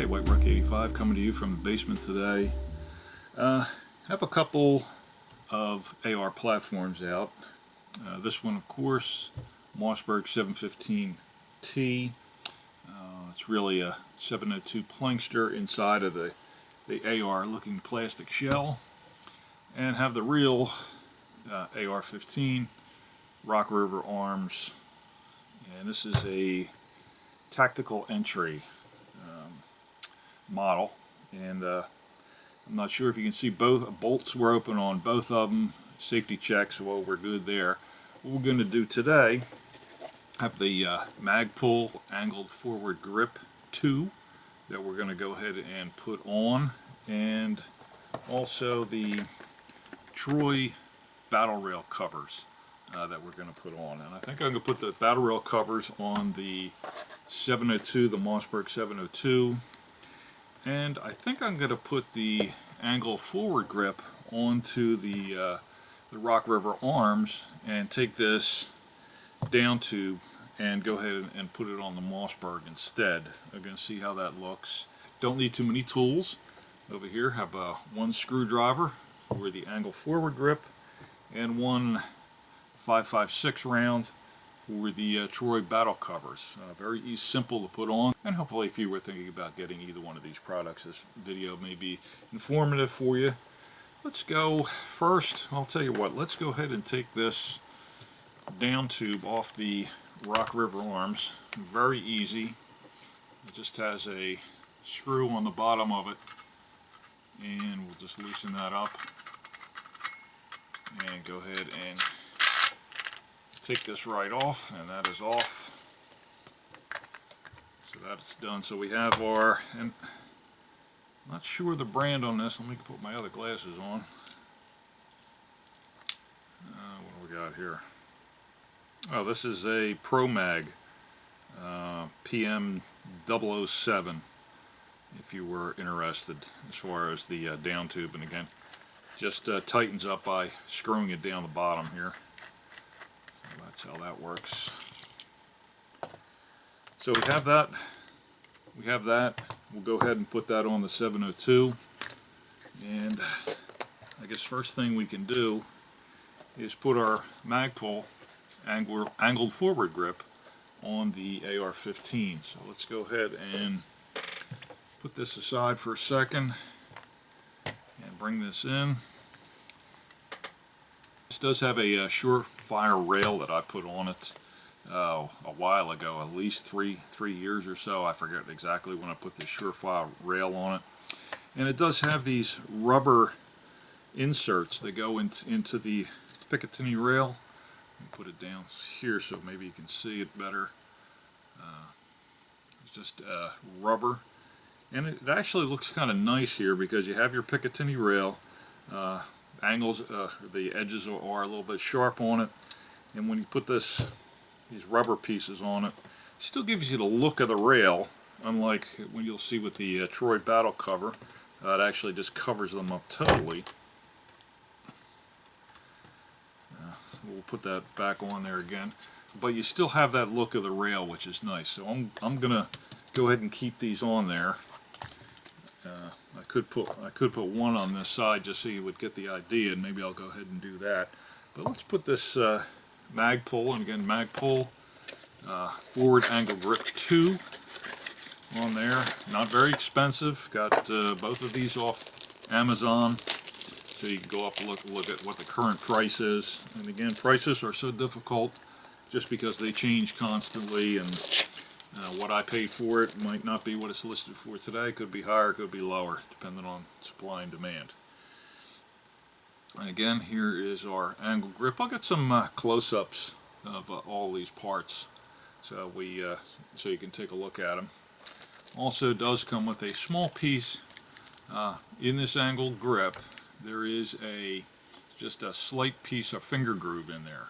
Hey, White Rock 85 coming to you from the basement today. Have a couple of AR platforms out. This one, of course, Mossburg 715T. It's really a 702 plankster inside of the AR looking plastic shell. And have the real AR15 Rock River Arms. And this is a tactical entry model, and I'm not sure if you can see, both bolts were open on both of them. Safety checks, well, we're good there. What we're going to do today, have the MagPul Angled Forward Grip 2 that we're going to go ahead and put on, and also the Troy BattleRail Covers that we're going to put on. And I think I'm going to put the BattleRail covers on the 702, the Mossburg 702. And I think I'm going to put the angle forward grip onto the Rock River Arms and take this down tube and go ahead and put it on the Mossburg instead. I'm going to see how that looks. Don't need too many tools. Over here have one screwdriver for the angle forward grip and one 5.56 round for the Troy Battle Covers. Very easy, simple to put on, and hopefully if you were thinking about getting either one of these products, this video may be informative for you. Let's go first, I'll tell you what, let's go ahead and take this down tube off the Rock River Arms. Very easy. It just has a screw on the bottom of it, and we'll just loosen that up and go ahead and take this right off, and that is off. So that's done. So we have our, and I'm not sure the brand on this. Let me put my other glasses on. What do we got here? Oh, this is a Promag PM007, if you were interested, as far as the down tube. And again, just tightens up by screwing it down the bottom here. That's how that works. So we have that. We'll go ahead and put that on the 702. And I guess first thing we can do is put our MagPul angled forward grip on the AR15. So let's go ahead and put this aside for a second and bring this in. This does have a surefire rail that I put on it a while ago, at least three years or so. I forget exactly when I put this surefire rail on it. And it does have these rubber inserts that go into the Picatinny rail. Let me put it down here so maybe you can see it better. It's just rubber. And it actually looks kind of nice here because you have your Picatinny rail. Angles, the edges are a little bit sharp on it, and when you put these rubber pieces on it, it still gives you the look of the rail, unlike when you'll see with the Troy Battle cover. It actually just covers them up totally. We'll put that back on there again, but you still have that look of the rail, which is nice. So I'm gonna go ahead and keep these on there. I could put one on this side just so you would get the idea, and maybe I'll go ahead and do that. But let's put this MagPul, and again MagPul Forward Angle Grip 2 on there. Not very expensive. Got both of these off Amazon, so you can go off and look at what the current price is. And again, prices are so difficult just because they change constantly, and what I paid for it might not be what it's listed for today. Could be higher, could be lower, depending on supply and demand. And again, here is our angle grip. I'll get some close-ups of all these parts, so so you can take a look at them. Also, does come with a small piece in this angle grip. There is just a slight piece of finger groove in there.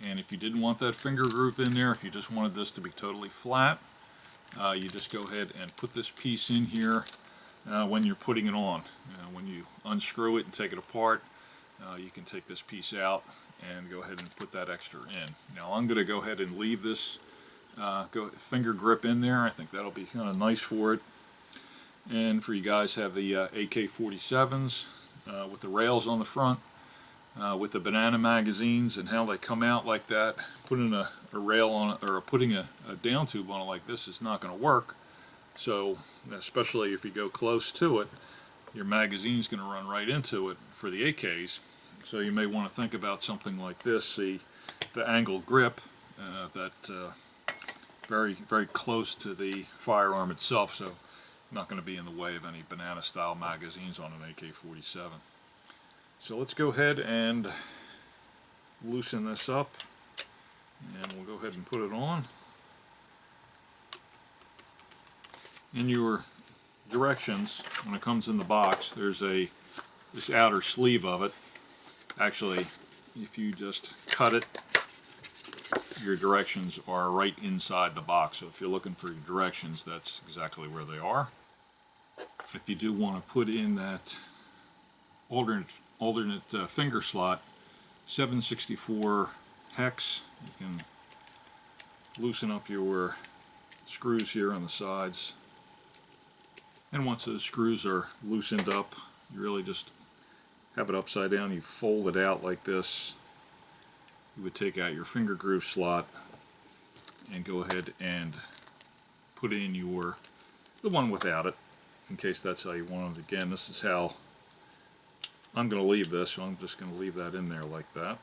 And if you didn't want that finger groove in there, if you just wanted this to be totally flat, you just go ahead and put this piece in here when you're putting it on. When you unscrew it and take it apart, you can take this piece out and go ahead and put that extra in. Now I'm going to go ahead and leave this finger grip in there. I think that'll be kind of nice for it. And for you guys have the AK-47s with the rails on the front, with the banana magazines and how they come out like that. Putting a rail on it, or putting a down tube on it like this is not going to work. So especially if you go close to it, your magazine's going to run right into it for the AKs. So you may want to think about something like this. The angled grip that very close to the firearm itself, so not going to be in the way of any banana style magazines on an AK-47. So let's go ahead and loosen this up, and we'll go ahead and put it on. In your directions, when it comes in the box, there's this outer sleeve of it. Actually, if you just cut it, your directions are right inside the box. So if you're looking for your directions, that's exactly where they are. If you do want to put in that alternate finger slot, 764 hex, you can loosen up your screws here on the sides. And once those screws are loosened up, you really just have it upside down. You fold it out like this. You would take out your finger groove slot and go ahead and put in the one without it, in case that's how you want it. Again, this is how I'm going to leave this, so I'm just going to leave that in there like that.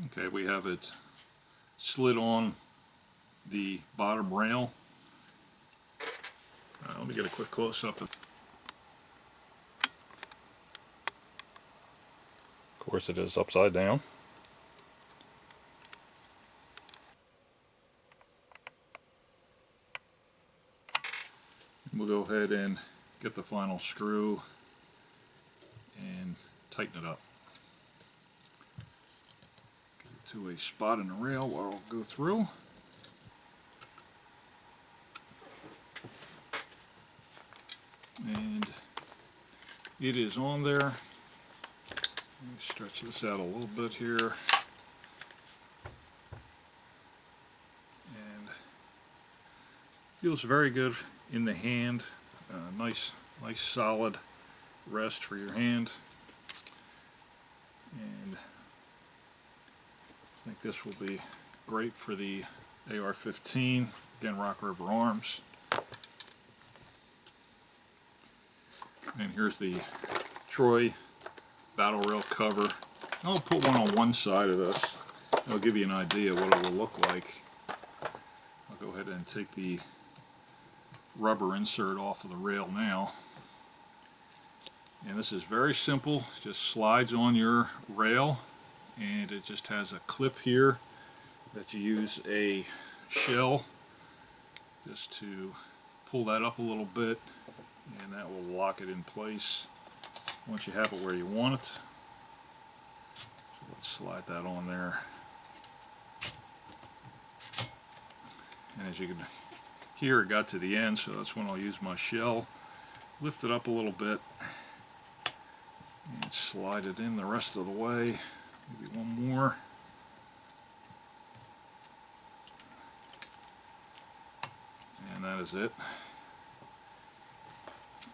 Okay, we have it slid on the bottom rail. Let me get a quick close-up. Of course, it is upside down. We'll go ahead and get the final screw and tighten it up. Get it to a spot in the rail where I'll go through. And it is on there. Let me stretch this out a little bit here. And feels very good in the hand. Nice solid rest for your hand. And I think this will be great for the AR-15. Again, Rock River Arms. And here's the Troy BattleRail cover. I'll put one on one side of this. I'll give you an idea what it will look like. I'll go ahead and take the rubber insert off of the rail now. And this is very simple. It just slides on your rail, and it just has a clip here that you use a shell just to pull that up a little bit, and that will lock it in place once you have it where you want it. So let's slide that on there. And as you can hear, it got to the end, so that's when I'll use my shell. Lift it up a little bit and slide it in the rest of the way. Maybe one more. And that is it.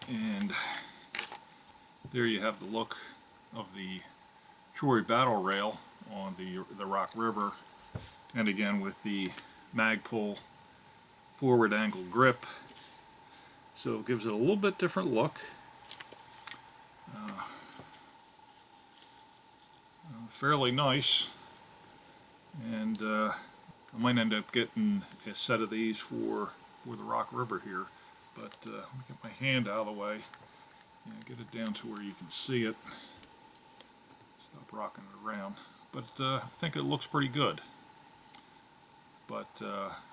And there you have the look of the Troy BattleRail on the Rock River, and again with the MagPul forward angle grip, so it gives it a little bit different look. Fairly nice, and I might end up getting a set of these for the Rock River here, but let me get my hand out of the way and get it down to where you can see it. Stop rocking it around, but I think it looks pretty good. But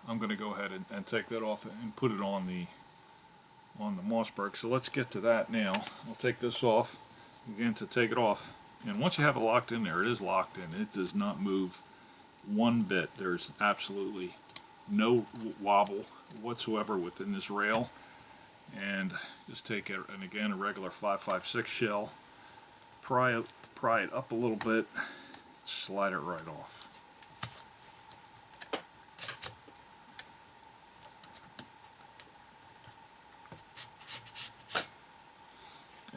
I'm going to go ahead and take that off and put it on the Mossburg. So let's get to that now. I'll take this off again to take it off, and once you have it locked in there, it is locked in. It does not move one bit. There's absolutely no wobble whatsoever within this rail. And just take it, and again, a regular 5.56 shell, pry it up a little bit, slide it right off.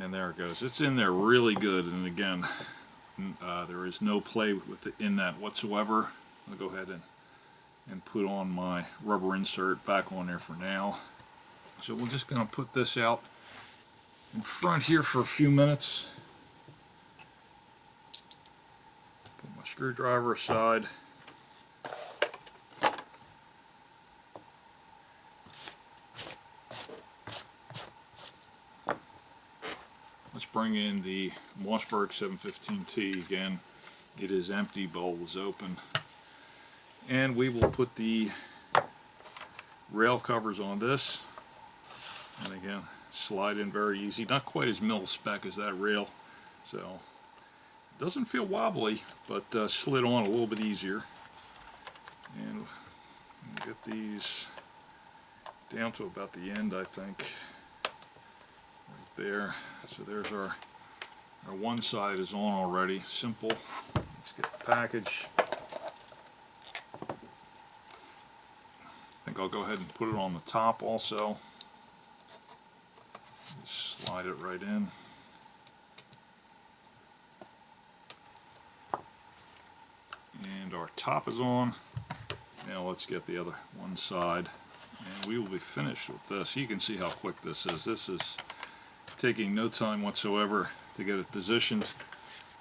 And there it goes. It's in there really good, and again, there is no play in that whatsoever. I'll go ahead and put on my rubber insert back on there for now. So we're just going to put this out in front here for a few minutes. Put my screwdriver aside. Let's bring in the Mossburg 715T again. It is empty, bowl is open. And we will put the rail covers on this. And again, slide in very easy. Not quite as mil-spec as that rail. So, it doesn't feel wobbly, but slid on a little bit easier. And we'll get these down to about the end, I think. There. So there's our one side is on already. Simple. Let's get the package. I think I'll go ahead and put it on the top also. Just slide it right in. And our top is on. Now let's get the other one side. And we will be finished with this. You can see how quick this is. This is taking no time whatsoever to get it positioned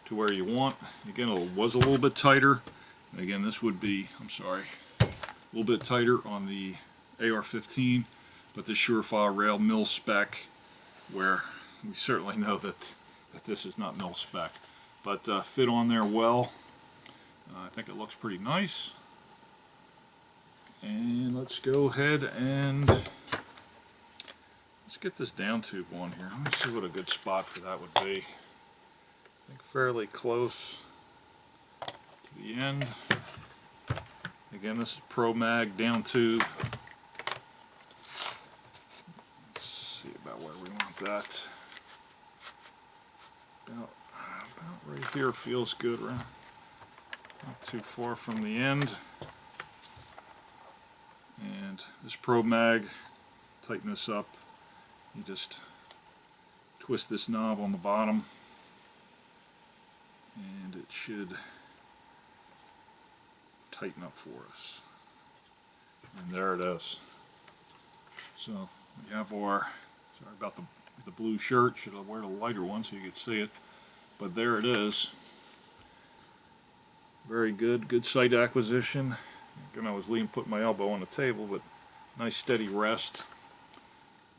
to where you want. Again, it was a little bit tighter. And again, this would be, I'm sorry, a little bit tighter on the AR15, but the Surefire rail mil-spec, where we certainly know that this is not mil-spec, but fit on there well. I think it looks pretty nice. And let's go ahead and let's get this down tube on here. Let me see what a good spot for that would be. I think fairly close to the end. Again, this is Promag down tube. Let's see about where we want that. About right here feels good, right? Not too far from the end. And this Promag, tighten this up. You just twist this knob on the bottom and it should tighten up for us. And there it is. So we have our, sorry about the blue shirt, should have wear the lighter one so you could see it, but there it is. Very good, good sight acquisition. Again, I was putting my elbow on the table, but nice steady rest.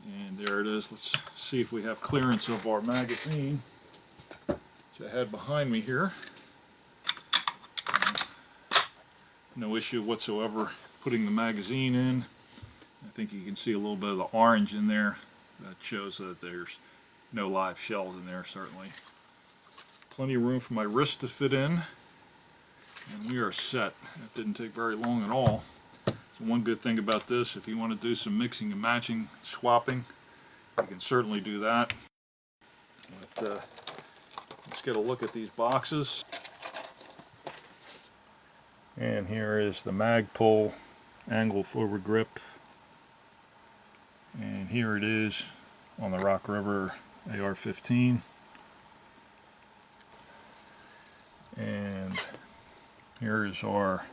And there it is. Let's see if we have clearance of our magazine, which I had behind me here. No issue whatsoever putting the magazine in. I think you can see a little bit of the orange in there. That shows that there's no live shells in there, certainly. Plenty of room for my wrist to fit in. And we are set. It didn't take very long at all. So one good thing about this, if you want to do some mixing and matching, swapping, you can certainly do that. But, let's get a look at these boxes. And here is the MagPul angled forward grip. And here it is on the Rock River AR15. And here is our,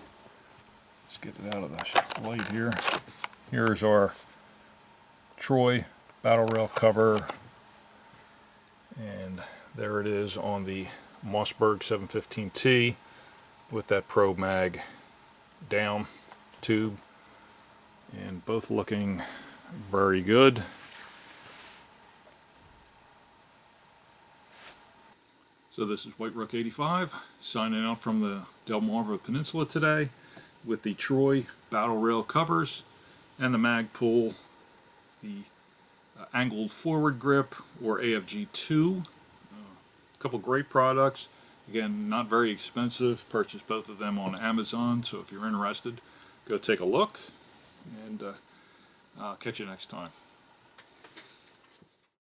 let's get it out of the light here. Here is our Troy BattleRail cover. And there it is on the Mossburg 715T with that Promag down tube. And both looking very good. So this is White Rook 85 signing out from the Delmarva Peninsula today with the Troy BattleRail covers and the MagPul, the angled forward grip, or AFG2. A couple great products. Again, not very expensive. Purchased both of them on Amazon, so if you're interested, go take a look, and I'll catch you next time.